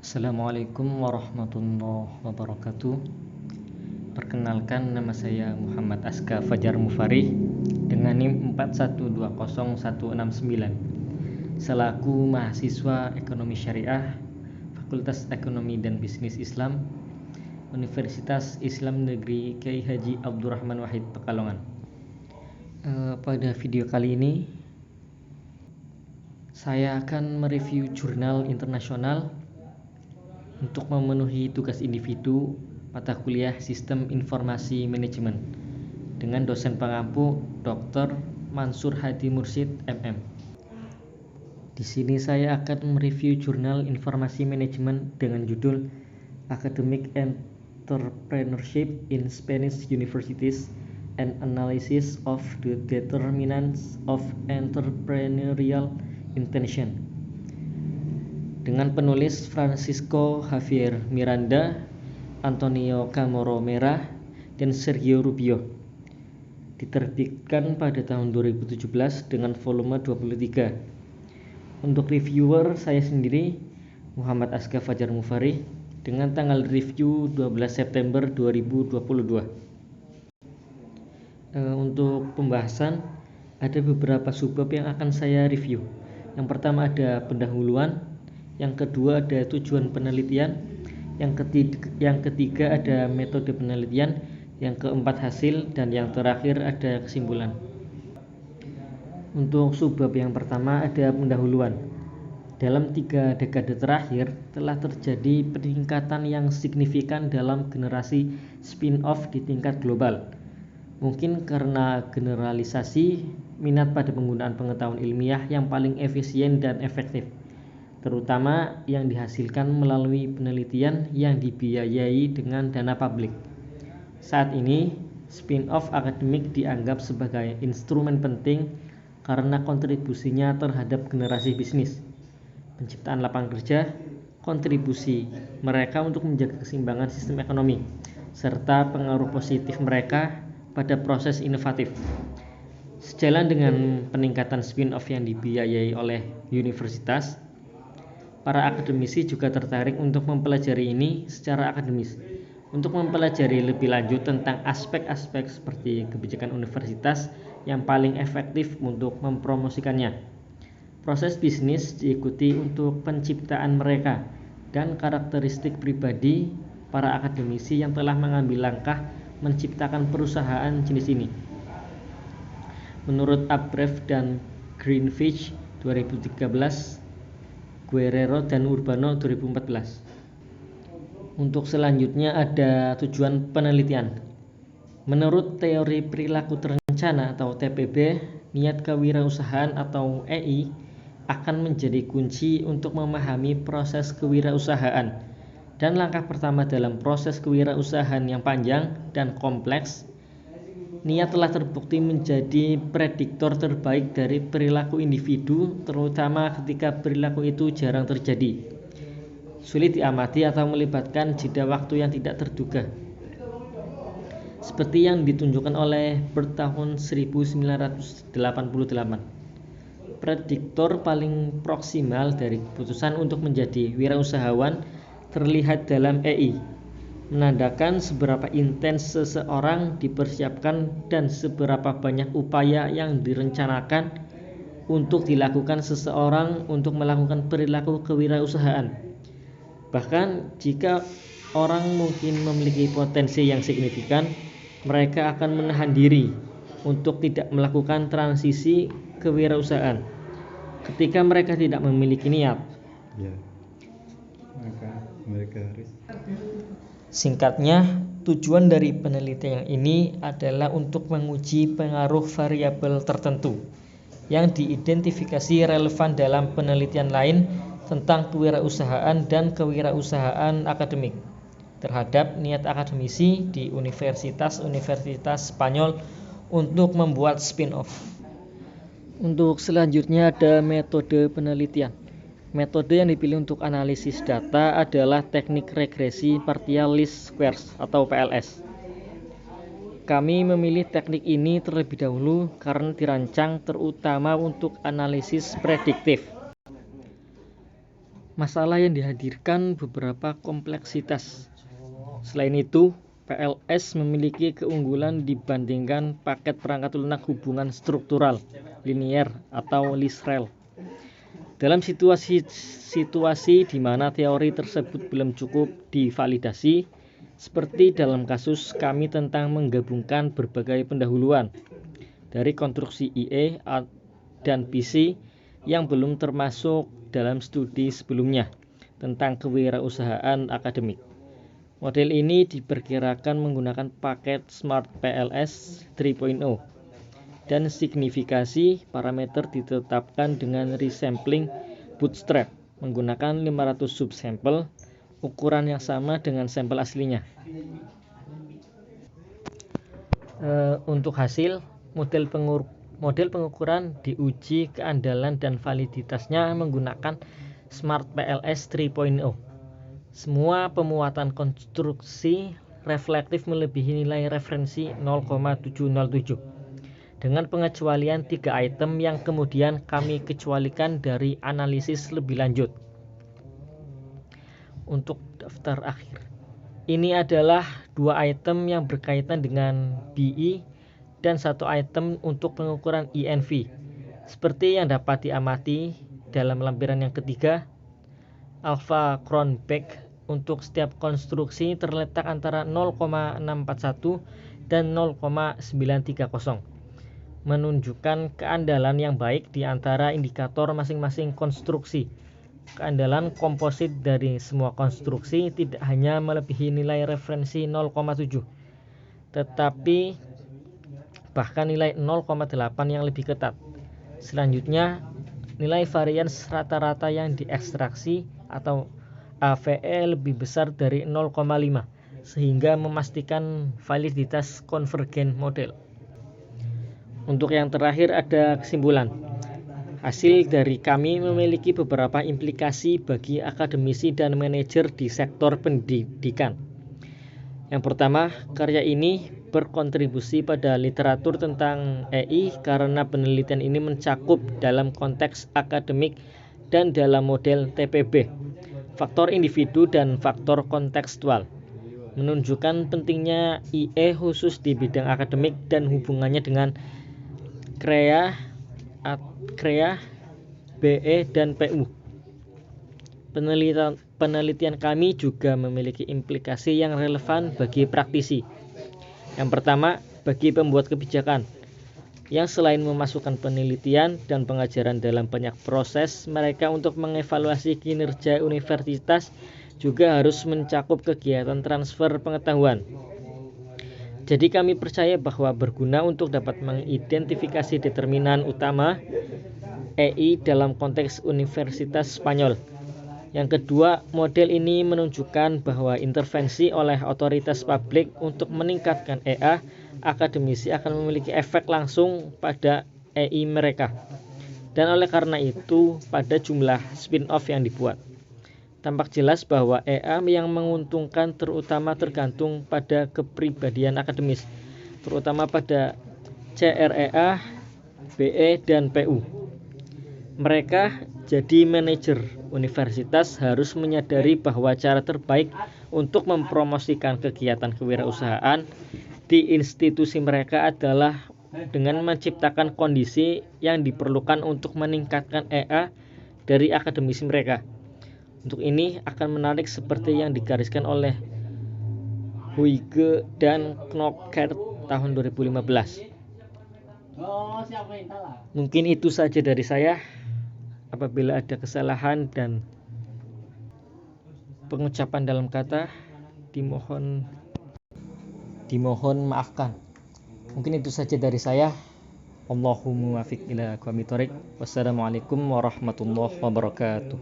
Assalamualaikum warahmatullahi wabarakatuh. Perkenalkan, nama saya Muhammad Aska Fajar Mufarih dengan NIM 4120169 selaku mahasiswa Ekonomi Syariah Fakultas Ekonomi dan Bisnis Islam Universitas Islam Negeri Kyai Haji Abdurrahman Wahid Pekalongan. Pada video kali ini saya akan mereview jurnal internasional untuk memenuhi tugas individu mata kuliah Sistem Informasi Manajemen dengan dosen pengampu Dr. Mansur Hadi Mursyid MM. Di sini saya akan mereview jurnal Informasi Manajemen dengan judul Academic Entrepreneurship in Spanish Universities and Analysis of the Determinants of Entrepreneurial Intention, dengan penulis Francisco Javier Miranda, Antonio Camoro Merah, dan Sergio Rubio. Diterbitkan pada tahun 2017 dengan volume 23. Untuk reviewer saya sendiri, Muhammad Aska Fajar Mufarih, dengan tanggal review 12 September 2022. Untuk pembahasan, ada beberapa subbab yang akan saya review. Yang pertama ada pendahuluan, yang kedua ada tujuan penelitian, yang ketiga ada metode penelitian, yang keempat hasil, dan yang terakhir ada kesimpulan. Untuk subbab yang pertama ada pendahuluan. Dalam 3 dekade terakhir telah terjadi peningkatan yang signifikan dalam generasi spin-off di tingkat global. Mungkin karena generalisasi minat pada penggunaan pengetahuan ilmiah yang paling efisien dan efektif, terutama yang dihasilkan melalui penelitian yang dibiayai dengan dana publik. Saat ini, spin-off akademik dianggap sebagai instrumen penting karena kontribusinya terhadap generasi bisnis, penciptaan lapangan kerja, kontribusi mereka untuk menjaga keseimbangan sistem ekonomi, serta pengaruh positif mereka pada proses inovatif. Sejalan dengan peningkatan spin-off yang dibiayai oleh universitas, para akademisi juga tertarik untuk mempelajari ini secara akademis, untuk mempelajari lebih lanjut tentang aspek-aspek seperti kebijakan universitas yang paling efektif untuk mempromosikannya, proses bisnis diikuti untuk penciptaan mereka, dan karakteristik pribadi para akademisi yang telah mengambil langkah menciptakan perusahaan jenis ini. Menurut Abrev dan Greenfish 2013, Guerrero dan Urbano 2014. Untuk selanjutnya ada tujuan penelitian. Menurut teori perilaku terencana atau TPB, niat kewirausahaan atau EI akan menjadi kunci untuk memahami proses kewirausahaan. Dan langkah pertama dalam proses kewirausahaan yang panjang dan kompleks, niat telah terbukti menjadi prediktor terbaik dari perilaku individu, terutama ketika perilaku itu jarang terjadi, sulit diamati atau melibatkan jeda waktu yang tidak terduga. Seperti yang ditunjukkan oleh Bird tahun 1988. Prediktor paling proksimal dari keputusan untuk menjadi wirausahawan terlihat dalam EI, menandakan seberapa intens seseorang dipersiapkan dan seberapa banyak upaya yang direncanakan untuk dilakukan seseorang untuk melakukan perilaku kewirausahaan. Bahkan jika orang mungkin memiliki potensi yang signifikan, mereka akan menahan diri untuk tidak melakukan transisi kewirausahaan ketika mereka tidak memiliki niat. Mereka harus. Singkatnya, tujuan dari penelitian ini adalah untuk menguji pengaruh variabel tertentu yang diidentifikasi relevan dalam penelitian lain tentang kewirausahaan dan kewirausahaan akademik terhadap niat akademisi di universitas-universitas Spanyol untuk membuat spin-off. Untuk selanjutnya ada metode penelitian. Metode yang dipilih untuk analisis data adalah teknik regresi partial least squares atau PLS. Kami memilih teknik ini terlebih dahulu karena dirancang terutama untuk analisis prediktif. masalah yang dihadirkan beberapa kompleksitas. Selain itu, PLS memiliki keunggulan dibandingkan paket perangkat lunak hubungan struktural, linier, atau Lisrel. Dalam situasi di mana teori tersebut belum cukup divalidasi, seperti dalam kasus kami tentang menggabungkan berbagai pendahuluan dari konstruksi IE dan PC yang belum termasuk dalam studi sebelumnya tentang kewirausahaan akademik. Model ini diperkirakan menggunakan paket Smart PLS 3.0 dan signifikasi parameter ditetapkan dengan resampling bootstrap menggunakan 500 subsampel, ukuran yang sama dengan sampel aslinya. Untuk hasil, model pengukuran diuji keandalan dan validitasnya menggunakan Smart PLS 3.0. Semua pemuatan konstruksi reflektif melebihi nilai referensi 0,707 dengan pengecualian 3 item yang kemudian kami kecualikan dari analisis lebih lanjut. Untuk daftar akhir, ini adalah 2 item yang berkaitan dengan BE dan 1 item untuk pengukuran INV. Seperti yang dapat diamati dalam lampiran yang ketiga, alpha Cronbach untuk setiap konstruksi terletak antara 0,641 dan 0,930, menunjukkan keandalan yang baik di antara indikator masing-masing konstruksi. Keandalan komposit dari semua konstruksi tidak hanya melebihi nilai referensi 0,7, tetapi bahkan nilai 0,8 yang lebih ketat. Selanjutnya, nilai varians rata-rata yang diekstraksi atau AVE lebih besar dari 0,5, sehingga memastikan validitas konvergen model. Untuk yang terakhir ada kesimpulan. Hasil dari kami memiliki beberapa implikasi bagi akademisi dan manajer di sektor pendidikan. Yang pertama, karya ini berkontribusi pada literatur tentang EI karena penelitian ini mencakup dalam konteks akademik dan dalam model TPB, faktor individu dan faktor kontekstual, menunjukkan pentingnya IE khusus di bidang akademik dan hubungannya dengan KREA, BE, dan PU. Penelitian kami juga memiliki implikasi yang relevan bagi praktisi. Yang pertama, bagi pembuat kebijakan, yang selain memasukkan penelitian dan pengajaran dalam banyak proses mereka untuk mengevaluasi kinerja universitas, juga harus mencakup kegiatan transfer pengetahuan. Jadi kami percaya bahwa berguna untuk dapat mengidentifikasi determinan utama EI dalam konteks Universitas Spanyol. Yang kedua, model ini menunjukkan bahwa intervensi oleh otoritas publik untuk meningkatkan EA akademisi akan memiliki efek langsung pada EI mereka. Dan oleh karena itu, pada jumlah spin-off yang dibuat. Tampak jelas bahwa EA yang menguntungkan terutama tergantung pada kepribadian akademis, terutama pada CREA, BE, dan PU. Mereka jadi manajer universitas harus menyadari bahwa cara terbaik untuk mempromosikan kegiatan kewirausahaan di institusi mereka adalah dengan menciptakan kondisi yang diperlukan untuk meningkatkan EA dari akademisi mereka. Untuk ini akan menarik seperti yang digariskan oleh Huyge dan Knockert tahun 2015. Mungkin itu saja dari saya. Apabila ada kesalahan dan pengucapan dalam kata, dimohon maafkan. Mungkin itu saja dari saya. Allahumma muwaffiq ila aqwamit thoriq. Wassalamualaikum warahmatullahi wabarakatuh.